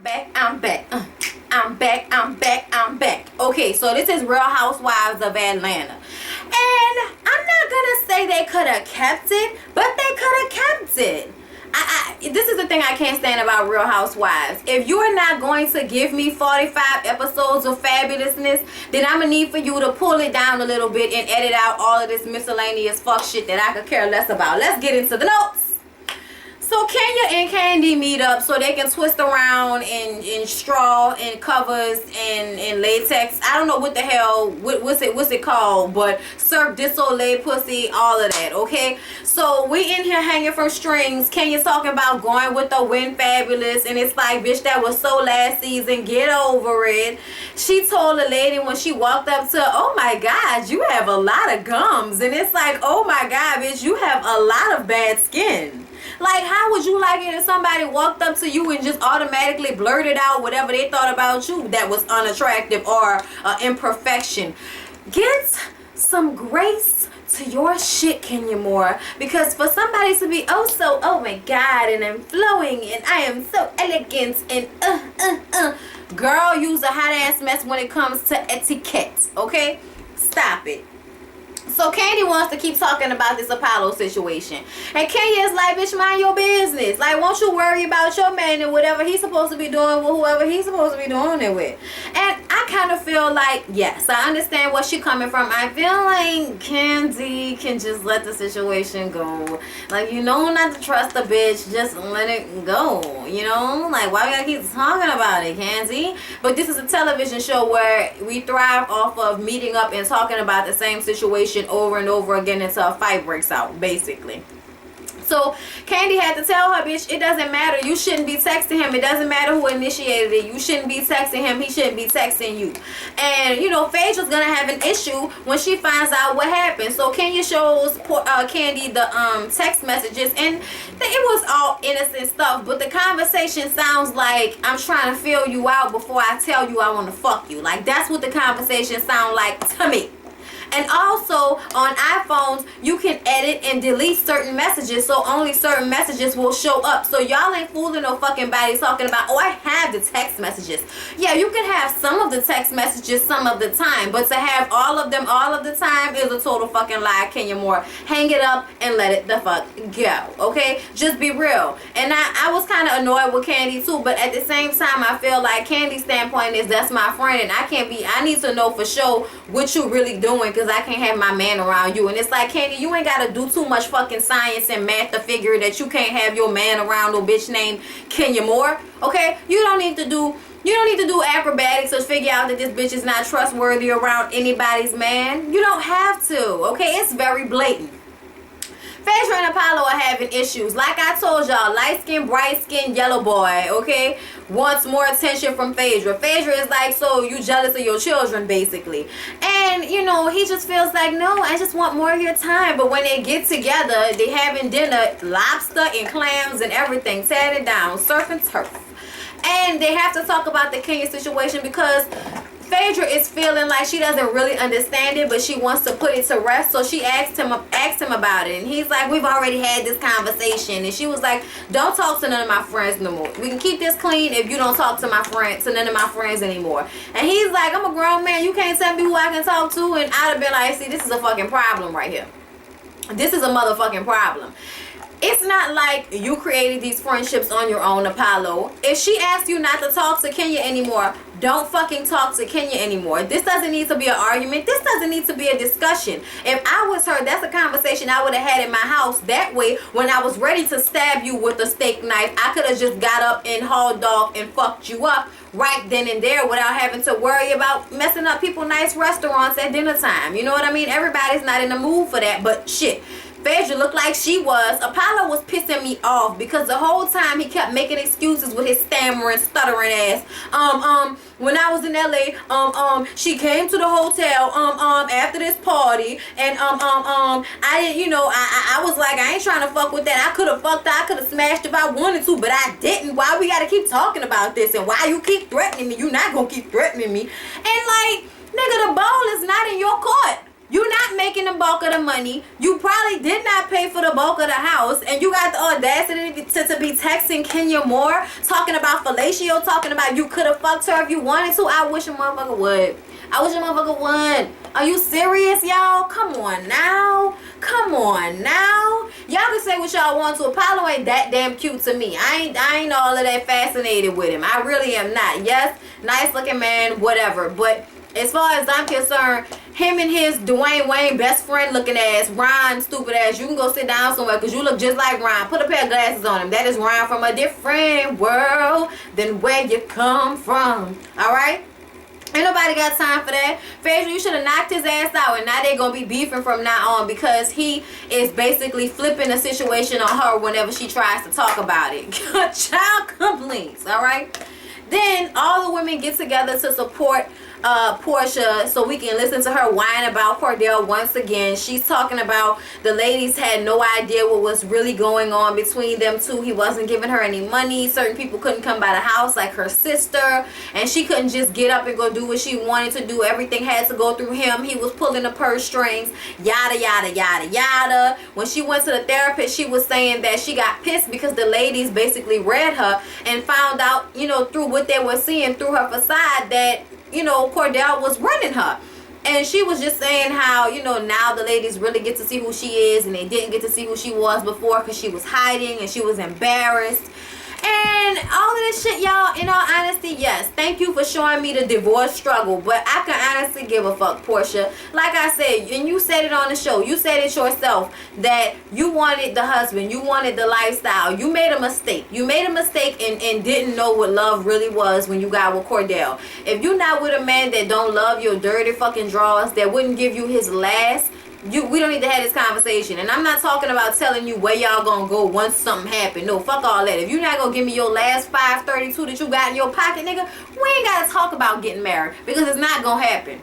I'm back. Okay, so this is Real Housewives of Atlanta. And I'm not gonna say they could have kept it, but they could have kept it. This is the thing I can't stand about Real Housewives. If you're not going to give me 45 episodes of fabulousness, then I'm gonna need for you to pull it down a little bit and edit out all of this miscellaneous fuck shit that I could care less about. Let's get into the notes. So Kenya and Candy meet up so they can twist around in straw and covers and latex. I don't know what the hell, what's it called, but Cirque du Soleil pussy, all of that, okay? So we in here hanging from strings. Kenya's talking about going with the Win Fabulous, and it's like, bitch, that was so last season, get over it. She told the lady when she walked up to her, oh my God, you have a lot of gums. And it's like, oh my God, bitch, you have a lot of bad skin. Like, how would you like it if somebody walked up to you and just automatically blurted out whatever they thought about you that was unattractive or imperfection? Get some grace to your shit, Kenya Moore, because for somebody to be oh my God, and I'm flowing and I am so elegant and girl, you's a hot ass mess when it comes to etiquette, okay? Stop it. So Candy wants to keep talking about this Apollo situation. And Kenya is like, bitch, mind your business. Like, won't you worry about your man and whatever he's supposed to be doing with whoever he's supposed to be doing it with. And I kind of feel like, yes, I understand where she's coming from. I feel like Candy can just let the situation go. Like, you know not to trust a bitch. Just let it go. You know? Like, why we gotta keep talking about it, Candy? But this is a television show where we thrive off of meeting up and talking about the same situation over and over again until a fight breaks out, basically. So Candy had to tell her, bitch, it doesn't matter. You shouldn't be texting him. It doesn't matter who initiated it. You shouldn't be texting him. He shouldn't be texting you. And, you know, Phaedra's going to have an issue when she finds out what happened. So Kenya shows Candy the text messages. And it was all innocent stuff. But the conversation sounds like I'm trying to feel you out before I tell you I want to fuck you. Like, that's what the conversation sounds like to me. And also, on iPhones, you can edit and delete certain messages, so only certain messages will show up. So y'all ain't fooling no fucking body talking about, oh, I have the text messages. Yeah, you can have some of the text messages some of the time, but to have all of them all of the time is a total fucking lie, Kenya Moore. Hang it up and let it the fuck go, okay? Just be real. And I was kind of annoyed with Candy too, but at the same time, I feel like Candy's standpoint is that's my friend, and I need to know for sure what you really doing, because I can't have my man around you. And it's like, Candy, you ain't gotta do too much fucking science and math to figure that you can't have your man around no bitch named Kenya Moore, okay? You don't need to do acrobatics to figure out that this bitch is not trustworthy around anybody's man. You don't have to, okay? It's very blatant. Phaedra and Apollo are having issues. Like I told y'all, light-skinned, bright-skinned, yellow boy, okay, wants more attention from Phaedra. Phaedra is like, so you jealous of your children, basically. And, you know, he just feels like, no, I just want more of your time. But when they get together, they having dinner, lobster and clams and everything, tearing it down, surf and turf. And they have to talk about the Kenya situation because Phaedra is feeling like she doesn't really understand it, but she wants to put it to rest. So she asked him about it, and he's like, we've already had this conversation. And she was like, don't talk to none of my friends no more. We can keep this clean if you don't talk to none of my friends anymore. And he's like, I'm a grown man, you can't tell me who I can talk to. And I'd have been like, see, this is a fucking problem right here. This is a motherfucking problem. It's not like you created these friendships on your own, Apollo. If she asked you not to talk to Kenya anymore, don't fucking talk to Kenya anymore. This doesn't need to be an argument. This doesn't need to be a discussion. If I was her, that's a conversation I would have had in my house. That way, when I was ready to stab you with a steak knife, I could have just got up and hauled off and fucked you up right then and there without having to worry about messing up people's nice restaurants at dinner time. You know what I mean? Everybody's not in the mood for that, but shit. Phaedra looked like she was. Apollo was pissing me off because the whole time he kept making excuses with his stammering, stuttering ass. When I was in LA, she came to the hotel, after this party, and, I didn't, you know, I was like, I ain't trying to fuck with that. I could have fucked her. I could have smashed if I wanted to, but I didn't. Why we gotta keep talking about this? And why you keep threatening me? You not gonna keep threatening me. And like, nigga, the ball is not in your court. You're not making the bulk of the money. You probably did not pay for the bulk of the house. And you got the audacity to be texting Kenya Moore, talking about fellatio, talking about you could have fucked her if you wanted to. I wish a motherfucker would. I wish a motherfucker would. Are you serious, y'all? Come on now. Come on now. Y'all can say what y'all want to. Apollo ain't that damn cute to me. I ain't all of that fascinated with him. I really am not. Yes, nice looking man, whatever. But as far as I'm concerned, him and his Dwayne Wayne best friend looking ass, Ron stupid ass, you can go sit down somewhere because you look just like Ron. Put a pair of glasses on him. That is Ron from a different world than where you come from. Alright? Ain't nobody got time for that. Phaedra, you should have knocked his ass out, and now they're going to be beefing from now on because he is basically flipping the situation on her whenever she tries to talk about it. Child complaints, alright? Then all the women get together to support Portia so we can listen to her whine about Cordell once again. She's talking about the ladies had no idea what was really going on between them two. He wasn't giving her any money. Certain people couldn't come by the house, like her sister, and she couldn't just get up and go do what she wanted to do. Everything had to go through him. He was pulling the purse strings, yada yada yada yada. When she went to the therapist, she was saying that she got pissed because the ladies basically read her and found out, you know, through what they were seeing through her facade that, you know, Cordell was running her. And she was just saying how, you know, now the ladies really get to see who she is and they didn't get to see who she was before because she was hiding and she was embarrassed. And all of this shit, y'all, in all honesty, yes, thank you for showing me the divorce struggle, but I can honestly give a fuck, Portia. Like I said, and you said it on the show, you said it yourself, that you wanted the husband, you wanted the lifestyle. You made a mistake. You made a mistake and didn't know what love really was when you got with Cordell. If you're not with a man that don't love your dirty fucking drawers, that wouldn't give you his last, we don't need to have this conversation. And I'm not talking about telling you where y'all gonna go once something happen. No, fuck all that. If you're not gonna give me your last 532 that you got in your pocket, nigga, we ain't gotta talk about getting married because it's not gonna happen.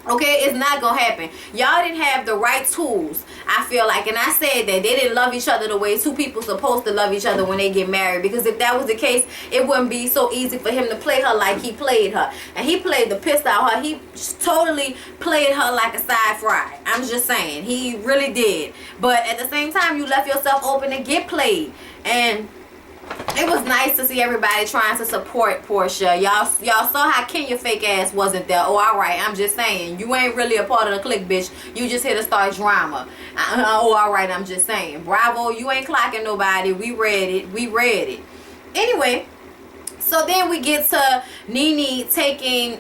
Okay, it's not gonna happen. Y'all didn't have the right tools, I feel like, and I said that they didn't love each other the way two people supposed to love each other when they get married, because if that was the case, it wouldn't be so easy for him to play her like he played her. And he played the piss out her. He totally played her like a side fry. I'm just saying, he really did. But at the same time, you left yourself open to get played. And it was nice to see everybody trying to support Portia. Y'all saw how Kenya fake ass wasn't there. Oh, alright, I'm just saying. You ain't really a part of the clique, bitch. You just here to start drama. Oh, alright, I'm just saying. Bravo, you ain't clocking nobody. We read it. We read it. Anyway, so then we get to Nene taking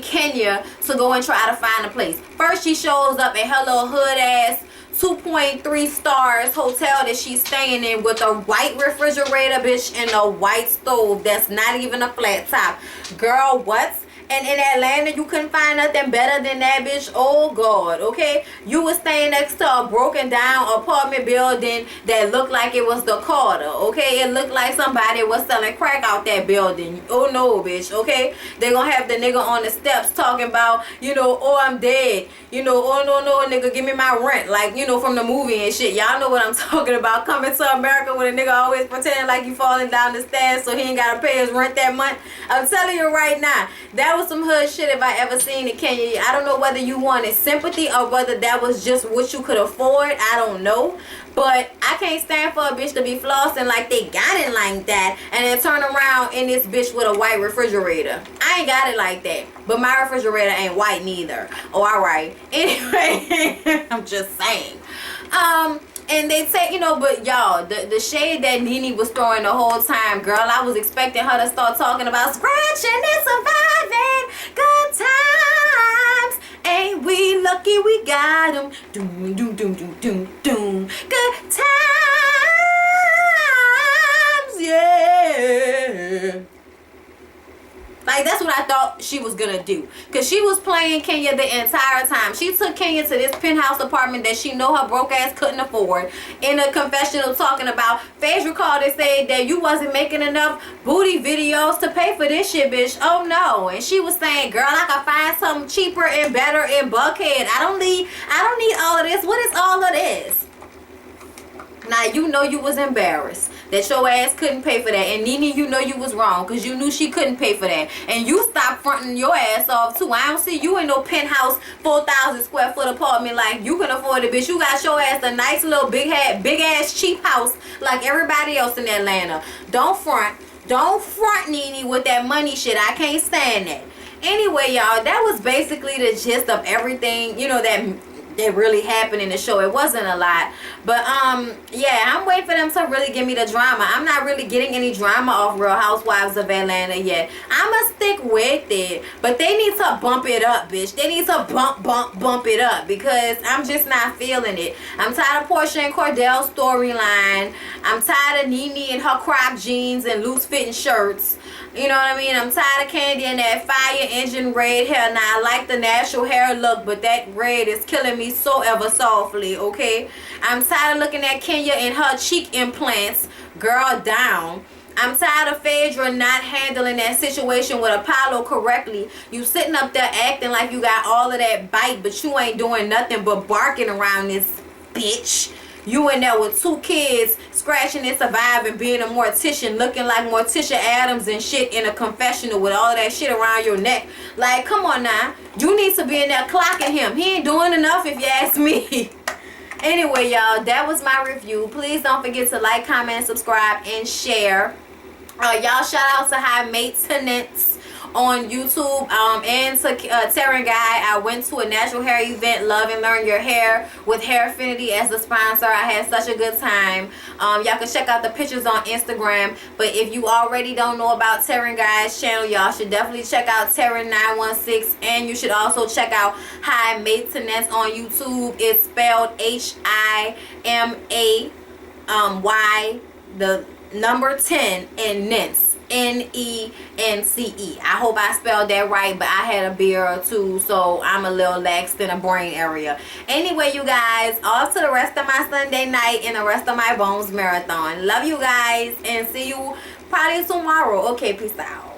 Kenya to go and try to find a place. First, she shows up at her little hood ass 2.3 stars hotel that she's staying in with a white refrigerator, bitch, and a white stove that's not even a flat top. Girl, what? And in Atlanta, you couldn't find nothing better than that, bitch. Oh, God, okay? You was staying next to a broken down apartment building that looked like it was the Carter, okay? It looked like somebody was selling crack out that building. Oh, no, bitch, okay? They gonna have the nigga on the steps talking about, you know, oh, I'm dead. You know, oh, no, nigga, give me my rent. Like, you know, from the movie and shit. Y'all know what I'm talking about. Coming to America when a nigga always pretending like you falling down the stairs so he ain't gotta pay his rent that month. I'm telling you right now, that was some hood shit if I ever seen it, Kenya. I don't know whether you wanted sympathy or whether that was just what you could afford. I don't know. But I can't stand for a bitch to be flossing like they got it like that and then turn around in this bitch with a white refrigerator. I ain't got it like that. But my refrigerator ain't white neither. Oh, alright. Anyway, I'm just saying. And they say, you know, but y'all, the shade that Nene was throwing the whole time, girl, I was expecting her to start talking about scratching and surviving good times. Ain't we lucky we got them? Doom, doom, doom, doom, doom, doom. Good times, yeah. Like, that's what I thought she was gonna do. Because she was playing Kenya the entire time. She took Kenya to this penthouse apartment that she know her broke ass couldn't afford. In a confessional talking about, Phaedra called and said that you wasn't making enough booty videos to pay for this shit, bitch. Oh, no. And she was saying, girl, I can find something cheaper and better in Buckhead. I don't need all of this. What is all of this? Now, you know you was embarrassed that your ass couldn't pay for that. And Nene, you know you was wrong because you knew she couldn't pay for that. And you stopped fronting your ass off too. I don't see you in no penthouse 4,000 square foot apartment like you can afford it, bitch. You got your ass a nice little big ass cheap house like everybody else in Atlanta. Don't front. Don't front, Nene, with that money shit. I can't stand that. Anyway, y'all, that was basically the gist of everything, you know, that really happened in the show. It wasn't a lot, but yeah, I'm waiting for them to really give me the drama. I'm not really getting any drama off Real Housewives of Atlanta yet. I'ma stick with it, but they need to bump it up, bitch. They need to bump it up because I'm just not feeling it. I'm tired of Portia and Cordell's storyline. I'm tired of Nene and her crop jeans and loose fitting shirts. You know what I mean? I'm tired of Candy and that fire engine red hair. Now, I like the natural hair look, but that red is killing me so ever softly, okay? I'm tired of looking at Kenya and her cheek implants. Girl, down. I'm tired of Phaedra not handling that situation with Apollo correctly. You sitting up there acting like you got all of that bite, but you ain't doing nothing but barking around this bitch. You in there with 2 kids, scratching and surviving, being a mortician, looking like Morticia Adams and shit in a confessional with all that shit around your neck. Like, come on now. You need to be in there clocking him. He ain't doing enough if you ask me. Anyway, y'all, that was my review. Please don't forget to like, comment, subscribe, and share. Y'all, shout out to High Maintenance on YouTube, and to Terran Guy. I went to a natural hair event, Love and Learn Your Hair, with Hairfinity as the sponsor. I had such a good time. Y'all can check out the pictures on Instagram. But if you already don't know about Terran Guy's channel, y'all should definitely check out Terran 916, and you should also check out High Maintenance on YouTube. It's spelled HIMAY, the number 10, and Nence. NENCE. I hope I spelled that right, but I had a beer or two, so I'm a little laxed in a brain area. Anyway, you guys, off to the rest of my Sunday night and the rest of my Bones Marathon. Love you guys, and see you probably tomorrow. Okay, peace out.